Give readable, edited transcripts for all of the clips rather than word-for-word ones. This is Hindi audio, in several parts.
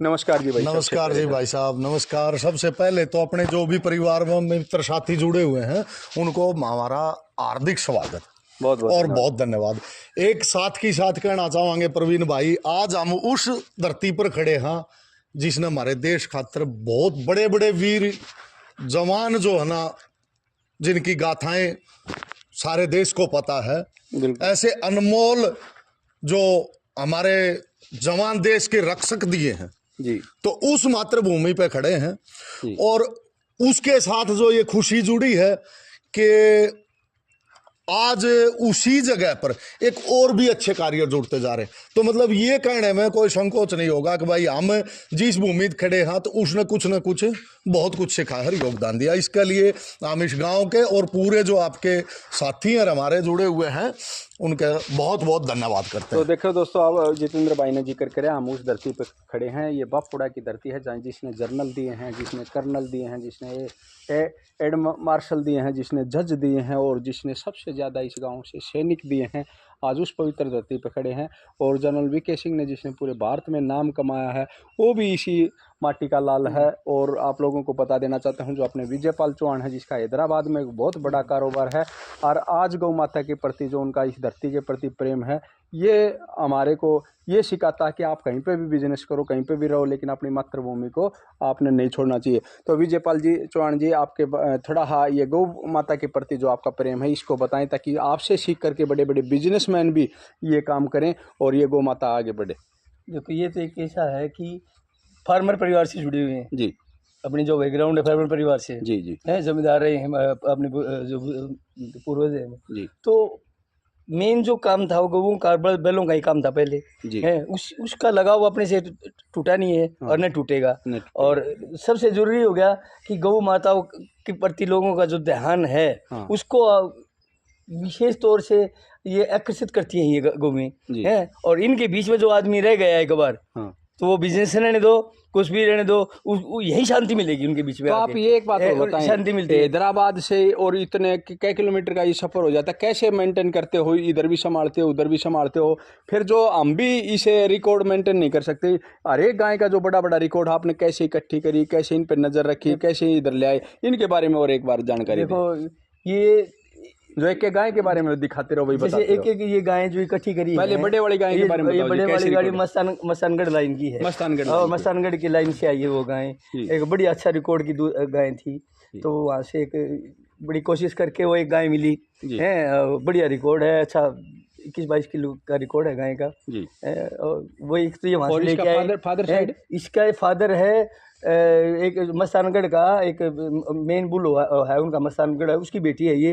नमस्कार जी भाई। नमस्कार जी भाई साहब, नमस्कार। सबसे पहले तो अपने जो भी परिवार में मित्र साथी जुड़े हुए हैं उनको हमारा हार्दिक स्वागत बहुत बहुत और बहुत धन्यवाद। एक साथ की साथ कहना चाहेंगे प्रवीण भाई, आज हम उस धरती पर खड़े हैं जिसने हमारे देश खातिर बहुत बड़े बड़े वीर जवान जो है ना, जिनकी गाथाएं सारे देश को पता है, ऐसे अनमोल जो हमारे जवान देश के रक्षक दिए हैं जी। तो उस मातृभूमि पे खड़े हैं और उसके साथ जो ये खुशी जुड़ी है कि आज उसी जगह पर एक और भी अच्छे कार्य जुड़ते जा रहे हैं। तो मतलब ये कहने में कोई संकोच नहीं होगा कि भाई हम जिस भूमि खड़े हैं तो उसने कुछ न कुछ बहुत कुछ सिखाकर योगदान दिया। इसके लिए हम इस गांव के और पूरे जो आपके साथी हैं हमारे जुड़े हुए हैं उनके बहुत बहुत धन्यवाद करते हैं। तो देखो दोस्तों, अब जितेंद्र भाई ने जिक्र करे, हम उस धरती पर खड़े हैं। ये बापुड़ा की धरती है जहाँ जिसने जर्नल दिए हैं, जिसने कर्नल दिए हैं, जिसने एड मार्शल दिए हैं, जिसने जज दिए हैं और जिसने सबसे ज़्यादा इस गांव से सैनिक दिए हैं। आज उस पवित्र धरती पर खड़े हैं। और जनरल वीके सिंह ने जिसने पूरे भारत में नाम कमाया है वो भी इसी माटी का लाल है। और आप लोगों को बता देना चाहता हूं, जो अपने विजयपाल चौहान है जिसका हैदराबाद में एक बहुत बड़ा कारोबार है, और आज गौ माता के प्रति जो उनका इस धरती के प्रति प्रेम है, ये हमारे को ये सिखाता है कि आप कहीं पे भी बिजनेस करो, कहीं पे भी रहो, लेकिन अपनी मातृभूमि को आपने नहीं छोड़ना चाहिए। तो विजयपाल जी चौहान जी, आपके थोड़ा हाँ ये गौ माता के प्रति जो आपका प्रेम है इसको बताएं, ताकि आपसे सीख करके बड़े बड़े बिजनेसमैन भी ये काम करें और ये गौ माता आगे बढ़े। देखो, ये तो एक ऐसा है कि फार्मर परिवार से जुड़े हुए हैं जी। अपनी जो बैकग्राउंड है फार्मर परिवार से जी जी है, जमींदार रहे हैं अपने जो पूर्वज है जी। तो मेन जो काम था वो गऊं का बैलों का ही काम था पहले जी। है। उसका लगाव अपने से टूटा नहीं है और न टूटेगा। और सबसे जरूरी हो गया कि गौ माताओं के प्रति लोगों का जो ध्यान है उसको विशेष तौर से ये आकर्षित करती हैं ये गौएं हैं। और इनके बीच में जो आदमी रह गया एक बार तो वो बिजनेस रहने दो, कुछ भी रहने दो, यही शांति मिलेगी उनके बीच में। तो आप ये एक बात और बताएं, शांति मिलती है। हैदराबाद से और इतने कै किलोमीटर का ये सफर हो जाता है, कैसे मेंटेन करते हो? इधर भी संभालते हो, उधर भी संभालते हो, फिर जो हम भी इसे रिकॉर्ड मेंटेन नहीं कर सकते। हर एक गाय का जो बड़ा बड़ा रिकॉर्ड आपने कैसे इकट्ठी करी, कैसे इन पर नजर रखी, कैसे इधर ले आए, इनके बारे में और एक बार जानकारी देखो। ये जो एक गाय के बारे में दिखाते रहो, वही जैसे एक एक ये गाय जो इकट्ठी करी पहले है, बड़े वाली गाय के बारे में ये बड़े वाली गाड़ी मस्तानगढ़ लाइन की है। मस्तानगढ़ की लाइन से आई है वो गाय। एक बड़ी अच्छा रिकॉर्ड की गाय थी, तो वहाँ से एक बड़ी कोशिश करके वो एक गाय मिली है। बढ़िया रिकॉर्ड है, अच्छा 21-22 किलो का रिकॉर्ड है गाय का जी। वो एक तो ये वहाँ से लेके आए। फादर साइड इसका फादर है एक मस्तानगढ़ का एक मेन बुल है उनका, मस्तानगढ़ है, उसकी बेटी है ये।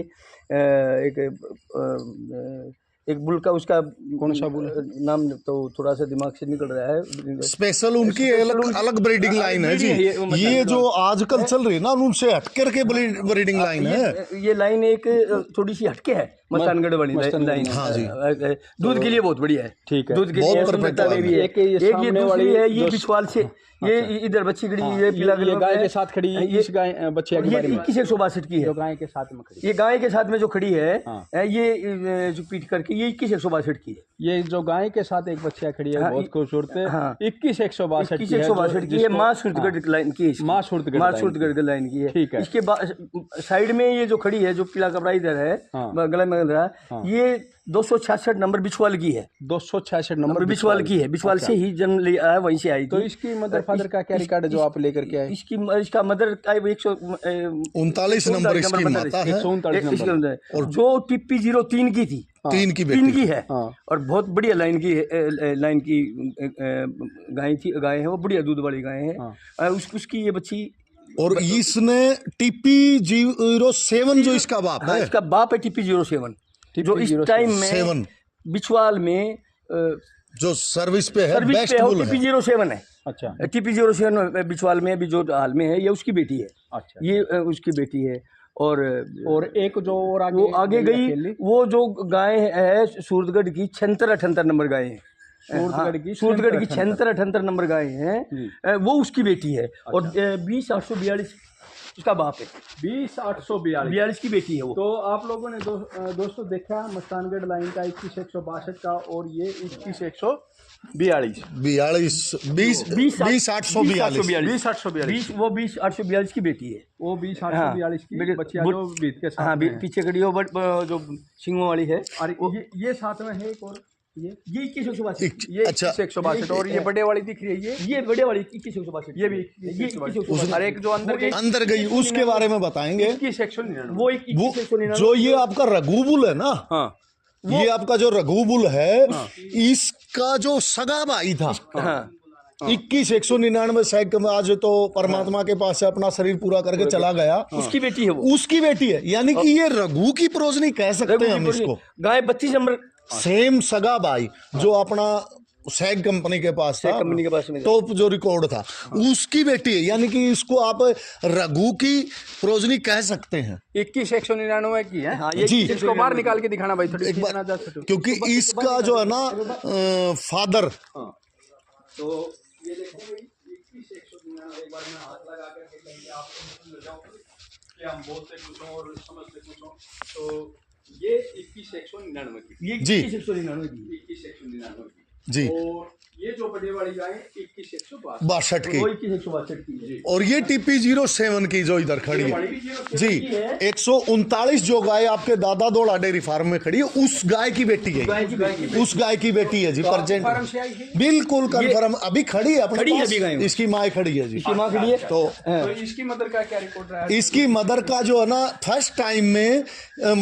एक बुल का, उसका कौन सा बुल नाम तो थोड़ा सा दिमाग से निकल रहा है। स्पेशल उनकी अलग ब्रीडिंग लाइन है जी। ये जो आजकल चल रही है ना, उनसे हटकर के ब्रीडिंग लाइन है। ये लाइन एक थोड़ी सी हटके है मस्तानगढ़ वाली लाइन। हाँ जी। दूध के लिए बहुत बढ़िया है। ठीक है, दूध के लिए सुंदरता भी है। एक ये दूसरी है, ये बिछवाल से ये इधर बच्ची खड़ी है, ये गाय के साथ खड़ी है। इस गाय बच्चे की बारे में 2162 की है, गाय के साथ में खड़ी। ये गाय के साथ में जो खड़ी है, ये जो पीट करके ये 2162 की है। ये जो गाय के साथ एक बच्चिया खड़ी है बहुत खूबसूरत है, 2162 की है। माँ सूरतगढ़ लाइन की है, माँ सूरतगढ़ लाइन की है। ठीक है। इसके साइड में ये जो खड़ी है, जो पीला कपड़ा इधर है गला में रहा, ये 266 नंबर बिछवाल की है। 266 नंबर बिछवाल की है। बिछवाल से ही जन्म लिया है, वहीं से आई थी। तो इसकी मदर फादर का क्या रिकॉर्ड है जो आप लेकर के आए? इसका मदर का 139 नंबर इसकी माता है, 139 नंबर, और जो टिप्पी 03 की थी, तीन की है। और बहुत बढ़िया लाइन की गाय है, वो बढ़िया दूध वाली गाय है। उसकी ये बच्ची, और इसने टीपी 07 जो इसका बाप है, इसका बाप है टीपी 07, जो इस टाइम में बिछवाल में जो सर्विस पे है, बेस्ट बुल है, टीपी 07 है। अच्छा, टीपी 07 बिछवाल में अभी जो हाल में है, ये उसकी बेटी है। अच्छा, ये उसकी बेटी है। और एक जो और आगे गई, वो जो गाय है सूरतगढ़ की 76-78 नंबर गाय है। सूरतगढ़ की 76-78 नंबर गाय है, वो उसकी बेटी है। और 20-842 उसका बाप है। 20,842 की बेटी है वो। तो आप लोगों ने दोस्तों देखा मस्तानगढ़ लाइन का 21,162 का, और ये 21,142 20,842 वो 20,842 की बेटी है। वो 20,842 की बच्चिया जो बीत के साथ हाँ, में है। पीछे खड़ी हो जो सिंगों वाली है। और ये साथ में है एक और, ये 21,162, ये 21,162, और ये बड़े वाली दिख रही है, ये बड़े वाली 21,162, ये भी 21,162, और एक जो अंदर गई उसके बारे में बताएंगे। 21,199 वो 21,199 जो ये आपका रघुबुल है ना, हाँ, ये आपका जो रघुबुल है, इसका जो सगा भाई था, हाँ, 21,199 सैकड़ों, आज तो परमात्मा के पास से अपना शरीर पूरा करके चला गया, उसकी बेटी है वो। उसकी बेटी है, यानी कि ये रघु की प्रोजनी कह सकते हैं हम इसको। गाय 32 नंबर सेम सगा भाई जो अपना सैग कंपनी के पास था, कंपनी के पास में टॉप जो रिकॉर्ड था, उसकी बेटी है, यानी कि इसको आप रघु की प्रोजनी कह सकते हैं। 21,199 की है। हाँ, जी, इसको बाहर निकाल के दिखाना भाई थोड़ी, एक बार, क्योंकि इसका जो है ना फादर, तो ये देखो 21,199, एक बार मैं हाथ लगा कर देखेंगे आपको समझ जाओगे कि हम बोलते कुछ और समझते कुछ हो। तो ये 21,199 की, ये जी 21,199 की, 21,199 की जी, और ये जो बड़े वाली गाय 21,162 62 की, वो 21,162 की। और ये TP07 की जो इधर खड़ी है जी, 139 जो गाय आपके दादा दौड़ा डेयरी फार्म में खड़ी है, उस गाय की बेटी है, उस गाय की बेटी है जी। प्रेजेंट बिल्कुल कंफर्म अभी खड़ी है अपने पास, इसकी माँ खड़ी है जी, इसकी माँ खड़ी है। तो इसकी मदर का क्या रिकॉर्ड रहा है? इसकी मदर का जो है ना, फर्स्ट टाइम में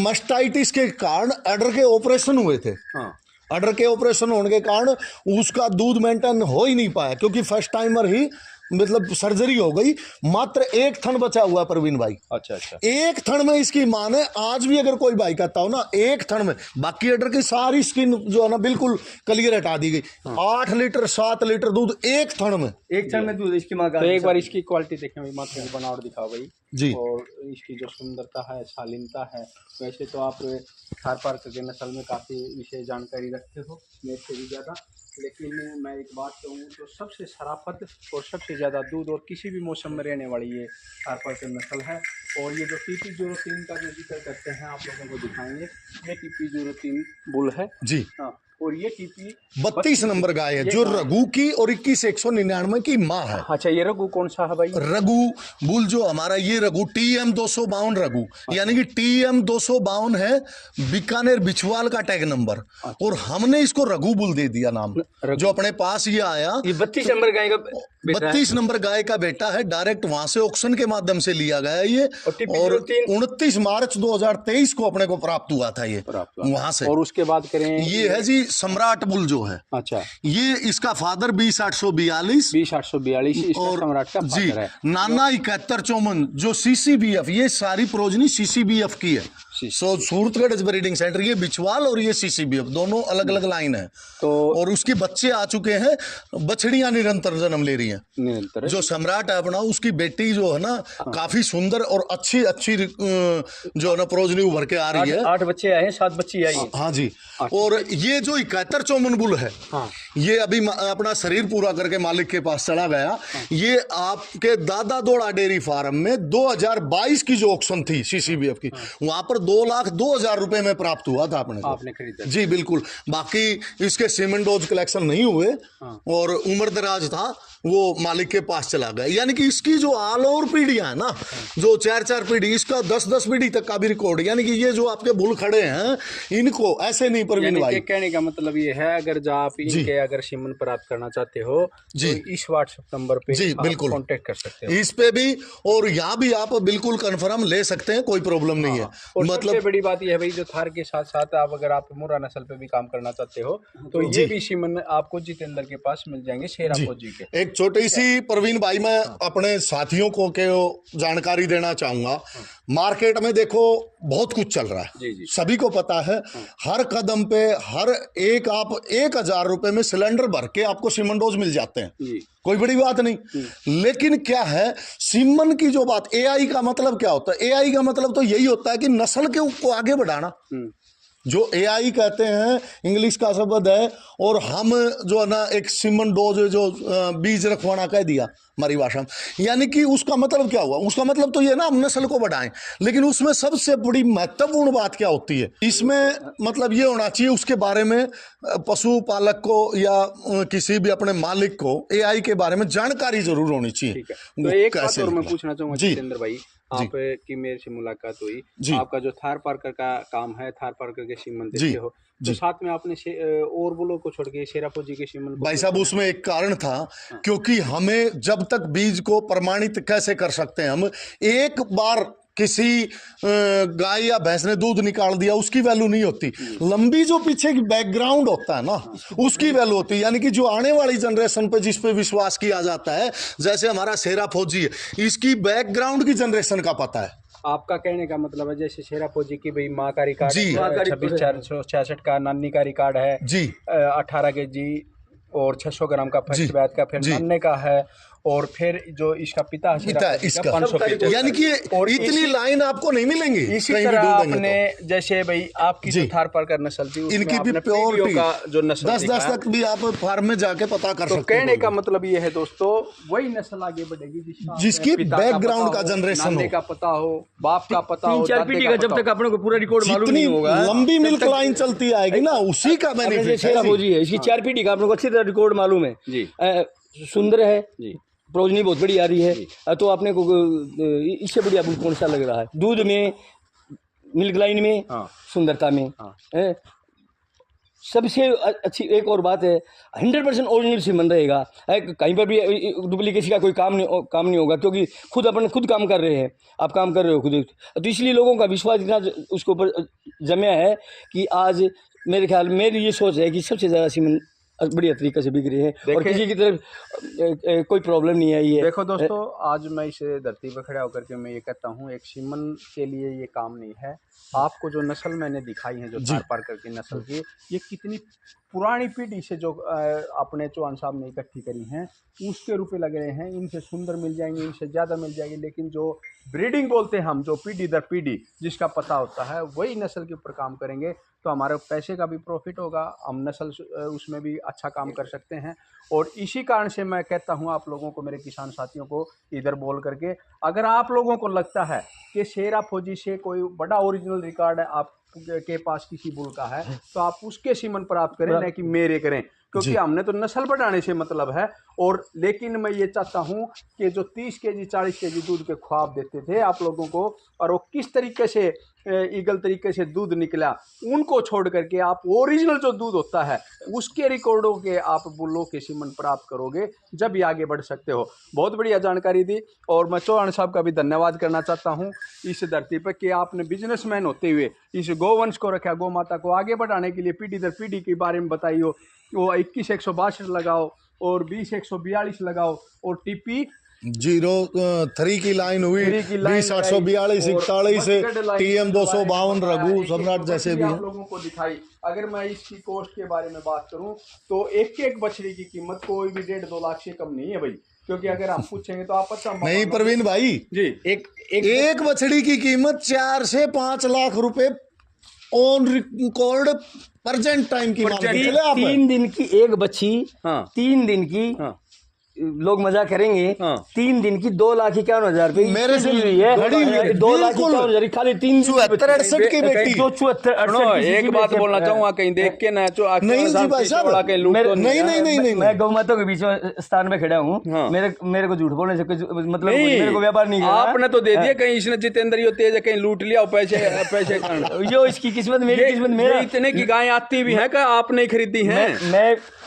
मस्टाइटिस के कारण अडर के ऑपरेशन हुए थे। हाँ, अडर के ऑपरेशन होने के कारण उसका दूध मेंटेन हो ही नहीं पाया, क्योंकि फर्स्ट टाइमर ही मतलब सर्जरी हो गई, मात्र एक थन बचा हुआ प्रवीण भाई। अच्छा अच्छा, एक थन में इसकी माँ ने, आज भी अगर कोई भाई कहता हो ना, एक थन में, बाकी अडर की सारी स्किन जो है ना बिल्कुल क्लियर हटा दी गई। 8 लीटर 7 लीटर दूध एक थन में, दूध इसकी माँ का। तो एक बार इसकी क्वालिटी देखें भाई, मात्र की बनावट दिखाओ भाई जी, और इसकी जो सुंदरता है, शालीनता है। वैसे तो आप थार पार्क के नस्ल में काफ़ी विशेष जानकारी रखते हो, मेरे से भी ज़्यादा, लेकिन मैं एक बात कहूँ तो सबसे शराफत और सबसे ज़्यादा दूध और किसी भी मौसम में रहने वाली ये थार पार्क के नस्ल है। और ये जो TP03 का जो जिक्र करते हैं आप लोगों को दिखाएंगे, ये TP03 बुल है जी, हाँ, और ये TP 32 नंबर गाय है, जो रघु की और 21,199 की माँ है। अच्छा, ये रघु कौन सा है भाई? रघु बुल जो हमारा, ये रघु TM 252 रघु, यानी कि TM 252 है बीकानेर बिछवाल का टैग नंबर, और हमने इसको रघु बुल दे दिया नाम, जो अपने पास ये आया। ये 32 नंबर गाय का 32 नंबर गाय का बेटा है, डायरेक्ट वहां से ऑक्शन के माध्यम से लिया गया ये, और 29 मार्च 2023 को अपने को प्राप्त हुआ था ये वहां से। और उसके बाद करें, ये है जी सम्राट बुल जो है, अच्छा, ये इसका फादर 20,842 और सम्राट का जी है। नाना 7154 जो CCBF, ये सारी प्रोजनी CCBF की है। सो सूरतगढ़ ब्रीडिंग सेंटर, ये बिछवाल और ये CCBF दोनों अलग अलग लाइन है। तो और उसके बच्चे आ चुके हैं, बछड़ियां निरंतर जन्म ले रही हैं। निरंतर जो सम्राट है अपना, उसकी बेटी जो है ना, काफी सुंदर और अच्छी जो है ना प्रोजनी उभर के आ रही है। 8 बच्चे आए हैं, 7 बच्ची आई है। हाँ जी, और ये जो 7154 बुल है, ये अभी अपना शरीर पूरा करके मालिक के पास चला गया। ये आपके दादा दौड़ा डेयरी फार्म में 2022 की जो ऑक्शन थी CCBF की, वहां पर 2,02,000 रुपए में प्राप्त हुआ था आपने खरीदा जी। बिल्कुल, बाकी इसके सीमेंट डोज कलेक्शन नहीं हुए, और उम्र दराज था, वो मालिक के पास चला गया। यानी कि इसकी जो ऑल ओवर पीढ़ियां है ना, जो 4-4 पीढ़ी, इसका 10-10 पीढ़ी तक का भी रिकॉर्ड। यानी कि ये जो आपके बुल खड़े हैं, इनको ऐसे नहीं प्रवीण भाई, कहने का मतलब ये है, अगर जो आप इनके अगर सीमन प्राप्त करना चाहते हो जी, तो इस WhatsApp नंबर पे जी बिल्कुल कांटेक्ट कर सकते हो, इस पे भी, और यहाँ भी आप बिल्कुल कंफर्म ले सकते हैं, कोई प्रॉब्लम नहीं है। और मतलब सबसे बड़ी बात यह है भाई, जो थार के साथ साथ आप अगर आप मुर्रा नस्ल पे भी काम करना चाहते हो, तो ये भी सीमन आपको जितेंद्र के पास मिल जाएंगे, शेरा फौजी के। एक छोटी सी प्रवीण भाई, मैं अपने साथियों को के जानकारी देना चाहूंगा। मार्केट में देखो बहुत कुछ चल रहा है, जी। सभी सभी को पता है, हर कदम पे हर एक आप 1,000 रुपए में सिलेंडर भर के आपको सीमन डोज मिल जाते हैं, कोई बड़ी बात नहीं। लेकिन क्या है, सीमन की जो बात, AI का मतलब क्या होता है? AI का मतलब तो यही होता है कि नस्ल के को आगे बढ़ाना। जो AI कहते हैं, इंग्लिश का शब्द है, और हम जो है ना एक सीमन डोज जो बीज रखवाना कह दिया हमारी भाषा में, यानी कि उसका मतलब क्या हुआ? उसका मतलब तो ये ना हम नस्ल को बढ़ाएं, लेकिन उसमें सबसे बड़ी महत्वपूर्ण बात क्या होती है? इसमें मतलब ये होना चाहिए उसके बारे में पशु पालक को या किसी भी अपने मालिक को AI के बारे में जानकारी जरूर होनी चाहिए। तो एक बात और मैं पूछना चाहूंगा जितेंद्र भाई, आपकी मेरे से मुलाकात हुई, आपका जो थार पार्कर का काम है, थार पार्कर के सीमन देते हो, तो साथ में आपने और बोलो को छोड़ के शेराफोजी के सीमन भाई साहब, उसमें एक कारण था, क्योंकि हमें जब तक बीज को प्रमाणित कैसे कर सकते हैं हम, एक बार किसी गाय या भैंस ने दूध निकाल दिया उसकी वैल्यू नहीं होती, लंबी जो पीछे की बैकग्राउंड होता है ना उसकी वैल्यू होती है। यानी कि जो आने वाली जनरेशन पे जिस पे विश्वास किया जाता है, जैसे हमारा शेरा फौजी है, इसकी बैकग्राउंड की जनरेशन का पता है। आपका कहने का मतलब है जैसे शेरा फौजी की भाई माँ का रिकॉर्ड 26,466 का, नानी का रिकॉर्ड है जी 18 kg और 600 ग्राम का फर्स्ट बैच का, फिर नान्ने का है, और फिर जो इसका पिता है इसका 500 kg, यानी कि इतनी लाइन आपको नहीं मिलेंगी। इसी तरह आपने जैसे भाई आपकी जो थार पार्कर नस्ल थी, इनकी भी प्योरिटी का जो नस्ल 10 तक भी आप फार्म में जाके पता कर सकते हैं। कहने का मतलब ये है दोस्तों, वही नस्ल आगे बढ़ेगी जिसकी बैकग्राउंड का जनरेशन का पता हो, बाप का पता हो, 3-4 पीढ़ी का जब तक अपने को पूरा रिकॉर्ड मालूम नहीं होगा, लंबी मिल्क लाइन चलती आएगी ना, उसी का बेनिफिट है। इसकी 4 पीढ़ी का अपने को अच्छी तरह रिकॉर्ड मालूम है जी। सुंदर है जी, प्रोजनी बहुत बड़ी आ रही है, तो आपने को इससे बढ़िया दूध कौन सा लग रहा है? दूध में, मिल्क लाइन में, सुंदरता में, सबसे अच्छी एक और बात है, 100% ओरिजिनल सीमन रहेगा। कहीं पर भी डुप्लीकेसी का कोई काम नहीं होगा, क्योंकि खुद काम कर रहे हैं, आप काम कर रहे हो खुद, तो इसलिए लोगों का विश्वास इतना उसके ऊपर जमा है कि आज मेरे ख्याल, मेरी ये सोच है कि सबसे ज़्यादा सीमन बढ़िया तरीके से बिक रही है और किसी की तरफ कोई प्रॉब्लम नहीं आई है। देखो दोस्तों, आज मैं इस धरती पर खड़ा होकर के मैं ये कहता हूँ, एक सीमन के लिए ये काम नहीं है। आपको जो नस्ल मैंने दिखाई है, जो थार पार्कर की नस्ल की, ये कितनी पुरानी पीढ़ी से जो अपने चौहान साहब ने इकट्ठी करी हैं, उसके रुपए लग रहे हैं। इनसे सुंदर मिल जाएंगे, इनसे ज़्यादा मिल जाएगी, लेकिन जो ब्रीडिंग बोलते हैं हम, जो पीढ़ी दर पीढ़ी जिसका पता होता है, वही नस्ल के ऊपर काम करेंगे तो हमारे पैसे का भी प्रॉफिट होगा, हम नस्ल उसमें भी अच्छा काम कर सकते हैं। और इसी कारण से मैं कहता हूं आप लोगों को, मेरे किसान साथियों को इधर बोल करके, अगर आप लोगों को लगता है कि शेरा फौजी से कोई बड़ा ओरिजिनल रिकॉर्ड है आपके पास किसी बुल का है, तो आप उसके सीमन प्राप्त करें, न कि मेरे करें, क्योंकि हमने तो नस्ल बढ़ाने से मतलब है। और लेकिन मैं ये चाहता हूं कि जो 30 kg 40 kg दूध के ख्वाब देते थे आप लोगों को, और वो किस तरीके से ईगल तरीके से दूध निकला, उनको छोड़ करके आप ओरिजिनल जो दूध होता है उसके रिकॉर्डों के आप बुल्लों के सीमन प्राप्त करोगे, जब भी आगे बढ़ सकते हो। बहुत बढ़िया जानकारी दी, और मैं चौहान साहब का भी धन्यवाद करना चाहता हूं इस धरती पर कि आपने बिजनेसमैन होते हुए इस गोवंश को रखा, गौ माता को आगे बढ़ाने के लिए पीढ़ी दर पीढ़ी के बारे में बताई हो। वो 21-162 लगाओ और 20-142 लगाओ, और टीपी 03 की लाइन हुई, 20-842 41 TM 252 रघु सम्राट जैसे भी आप लोगों को दिखाई। अगर मैं इसकी कॉस्ट के बारे में बात करूं तो एक बछड़ी की कीमत कोई भी 1.5-2 लाख से कम नहीं है भाई, क्योंकि अगर हम पूछेंगे तो आप अच्छा नहीं प्रवीण भाई जी, एक बछड़ी की कीमत 4 से 5 लाख रुपए ऑन रिकॉर्ड प्रेजेंट टाइम की। 3 दिन की एक बच्ची, 3 दिन की, लोग मजा करेंगे, 3 दिन की 2,51,000 रुपए मेरे से हुई है, 2,51,000 खाली 368 की बेटी। एक बात बोलना चाहूंगा, कहीं देख के ना नहीं जी भाई साहब, नहीं, मैं गौ माता के बीच में स्थान में खड़ा हूँ, मेरे को झूठ बोलने से मतलब मेरे को व्यापार नहीं किया। आपने तो दे दिया, कहीं इसने जितेंद्र तेज कहीं लूट लिया पैसे यो इसकी किस्मत, मेरी किस्मत, मेरा इतने की गाय आती भी है क्या आपने खरीदी है?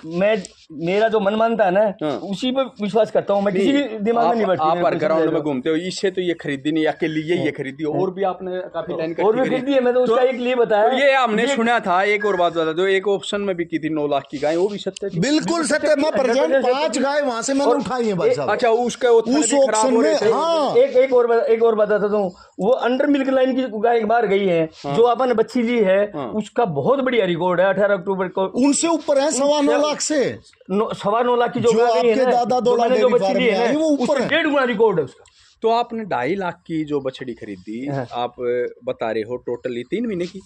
मैं मेरा जो मन मानता है ना उसी पे विश्वास करता हूँ मैं, किसी के दिमाग में नहीं बैठती। आप ग्राउंड में घूमते हो, इससे तो ये खरीदी नहीं, अकेले ये खरीदी, और भी आपने काफी लाइन और भी खरीदी है, मैं तो उसका एक लिए बताया। ये हमने सुना था, एक और बात बता दो, एक ऑप्शन में बिकी थी 9 लाख की गाय, वो भी सत्य थी? बिल्कुल सत्य। मैं प्रेजेंट 5 गाय वहां से मैंने उठाई है भाई साहब। अच्छा, उसके उस ऑप्शन में हाँ, एक और बताता हूँ, वो अंडर मिल्क लाइन की गाय एक बार गई है, जो अपन बच्ची ली है, उसका बहुत बढ़िया रिकॉर्ड है। 18 अक्टूबर को उनसे ऊपर है 9.25 लाख से, 9.25 लाख की जो आपके दादा दो लाख बच्ची ली है, वो ऊपर 1.5 गुना रिकॉर्ड है उसका। तो आपने 2.5 लाख की जो बछड़ी खरीदी, आप बता रहे हो टोटली 3 महीने की,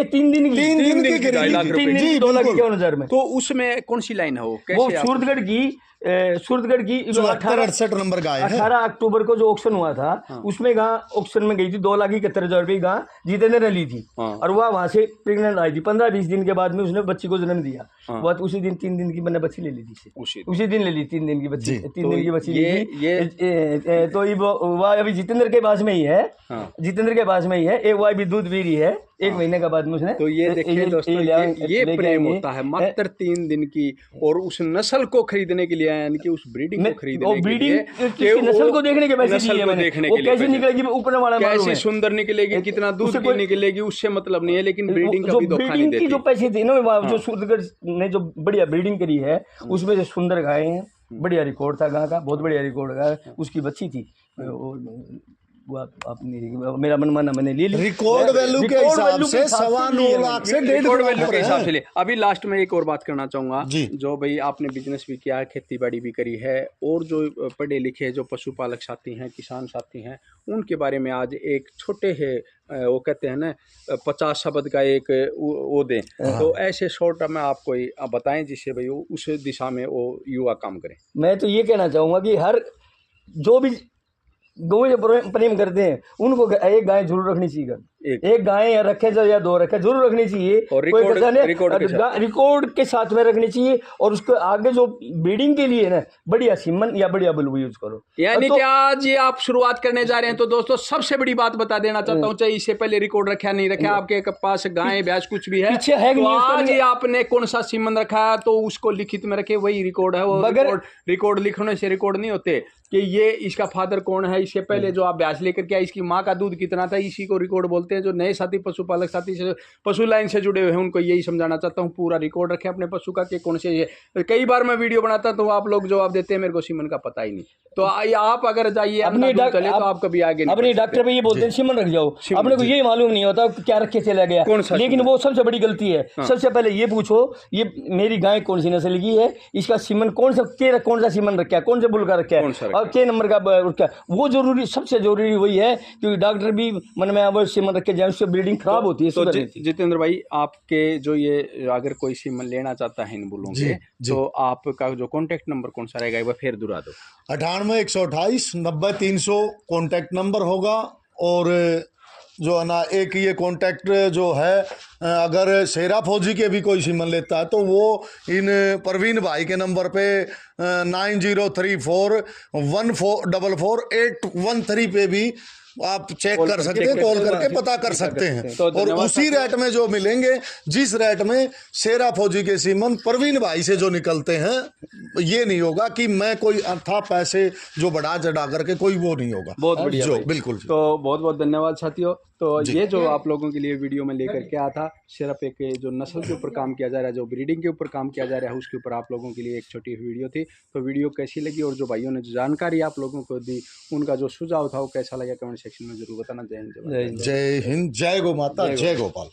3 दिन की 2.5 लाख रुपए, 2,51,000 में। तो उसमें कौन सी लाइन है वो सूरतगढ़ की 68 नंबर गाय है। 18 अक्टूबर को जो ऑक्शन हुआ था, उसमें गां ऑक्शन में गई थी 2,71,000 रुपए गां जितेंद्र ने ली थी, और वह वहां से प्रेग्नेंट आई थी। 15-20 दिन के बाद में उसने बच्ची को जन्म दिया। वह उसी दिन 3 दिन की मैंने बच्ची ले ली थी, उसी दिन ले ली 3 दिन की बच्ची, 3 दिन की बच्ची ली थी। तो वह अभी जितेंद्र के पास में ही है, जितेंद्र के पास में ही है। एक वह भी दूध पी रही है 1 महीने के बाद में उसने। तो ये देखिए दोस्तों, ये प्रेम होता है मात्र 3 दिन की, और उस नस्ल को खरीदने के लिए, यानी कि उस ब्रीडिंग को खरीदने के लिए, किसी नस्ल को देखने के पैसे दिए मैंने। वो कैसे निकलेगी ऊपर वाला, कैसे सुंदर निकलेगी, कितना दूध की निकलेगी, उससे मतलब नहीं है, लेकिन ब्रीडिंग का भी धोखा नहीं देती। जो पैसे थे ना, जो सूरतगढ़ ने जो बढ़िया ब्रीडिंग करी है, उसमें से सुंदर गाय हैं, बढ़िया रिकॉर्ड था गाय का, बहुत बढ़िया रिकॉर्ड गाय उसकी बच्ची थी। मेरा मन माना मैंने ले ली। रिकॉर्ड वैल्यू के हिसाब से 9.25 लाख से 1.5 वैल्यू के हिसाब से ले। अभी लास्ट में एक और बात करना चाहूंगा, जो भाई आपने बिजनेस भी किया है, खेती बाड़ी भी करी है, और जो पढ़े लिखे जो पशुपालक साथी हैं, किसान साथी हैं, उनके बारे में आज एक छोटे है, वो कहते हैं ना 50 शब्द का एक वो दें, तो ऐसे शॉर्ट में आप कोई बताएं जिससे भाई उस दिशा में वो युवा काम करें। मैं तो ये कहना चाहूंगा कि हर जो भी गौ प्रेम करते हैं उनको एक गाय जरूर रखनी चाहिए। एक गाय या रखे या 2 रखे जरूर रखनी चाहिए, और रिकॉर्ड के साथ में रखनी चाहिए। और उसको आगे जो ब्रीडिंग के लिए ना बढ़िया सीमन या बढ़िया बलबू यूज करो। यानी कि आज ये आप शुरुआत करने जा रहे हैं, तो दोस्तों सबसे बड़ी बात बता देना चाहता हूँ, चाहे इससे पहले रिकॉर्ड रखा नहीं रखा, आपके पास गाय भैंस कुछ भी है, तो आज ये आपने कौन सा सीमन रखा है तो उसको लिखित में रखे, वही रिकॉर्ड है। वो रिकॉर्ड लिखने से रिकॉर्ड नहीं होते कि ये इसका फादर कौन है, इससे पहले जो आप भैंस लेकर के आए इसकी माँ का दूध कितना था, इसी को रिकॉर्ड बोलते हैं। जो नए साथी पशुपालक साथी से पशु लाइन से जुड़े हुए हैं उनको यही समझाना चाहता हूँ, पूरा रिकॉर्ड रखें अपने पशु का कि कौन से ये। कई बार मैं वीडियो बनाता तो आप लोग जवाब देते हैं मेरे को सीमन का पता ही नहीं, तो आप अगर जाइए अपने चले तो आप कभी आगे अपने डॉक्टर पे ये बोलते हैं सीमन रख जाओ, अपने को ये मालूम नहीं होता क्या रखे चला गया, लेकिन वो सबसे बड़ी गलती है। सबसे पहले ये पूछो ये मेरी गाय कौन सी नस्ल की है, इसका सीमन कौन सा सीमन रखा है, कौन से बुल का रखा है, और के नंबर का वो जरूरी, सबसे जरूरी वही है, क्योंकि डॉक्टर भी मन में वो सीमन रख के जाए, उससे ब्रीडिंग खराब होती है। तो जितेंद्र भाई, आपके जो ये अगर कोई सीमन लेना चाहता है इन बुलों के, तो आपका जो कॉन्टेक्ट नंबर कौन सा रहेगा, फिर दुरा दो। 98 128 90 300 कॉन्टेक्ट नंबर होगा। और जो है ना, एक ये कॉन्टैक्ट जो है, अगर शेरा फौजी के भी कोई सीमन लेता है तो वो इन परवीन भाई के नंबर पे 9034 1444813 पे भी आप चेक कर सकते हैं, कॉल करके पता कर सकते हैं। और उसी रेट में जो मिलेंगे, जिस रेट में शेरा फौजी के सीमन परवीन भाई से जो निकलते हैं, ये नहीं होगा कि मैं कोई था पैसे जो बढ़ा चढ़ा करके, कोई वो नहीं होगा। बहुत बढ़िया, जो बिल्कुल। तो बहुत बहुत धन्यवाद साथियों। तो ये जो आप लोगों के लिए वीडियो में लेकर के आया था, सिर्फ एक जो नस्ल के ऊपर काम किया जा रहा है, जो ब्रीडिंग के ऊपर काम किया जा रहा है, उसके ऊपर आप लोगों के लिए एक छोटी वीडियो थी। तो वीडियो कैसी लगी और जो भाइयों ने जो जानकारी आप लोगों को दी, उनका जो सुझाव था वो कैसा लगा, कमेंट सेक्शन में जरूर बताना। जय हिंद, जय हिंद, जय गौ माता, जय गोपाल।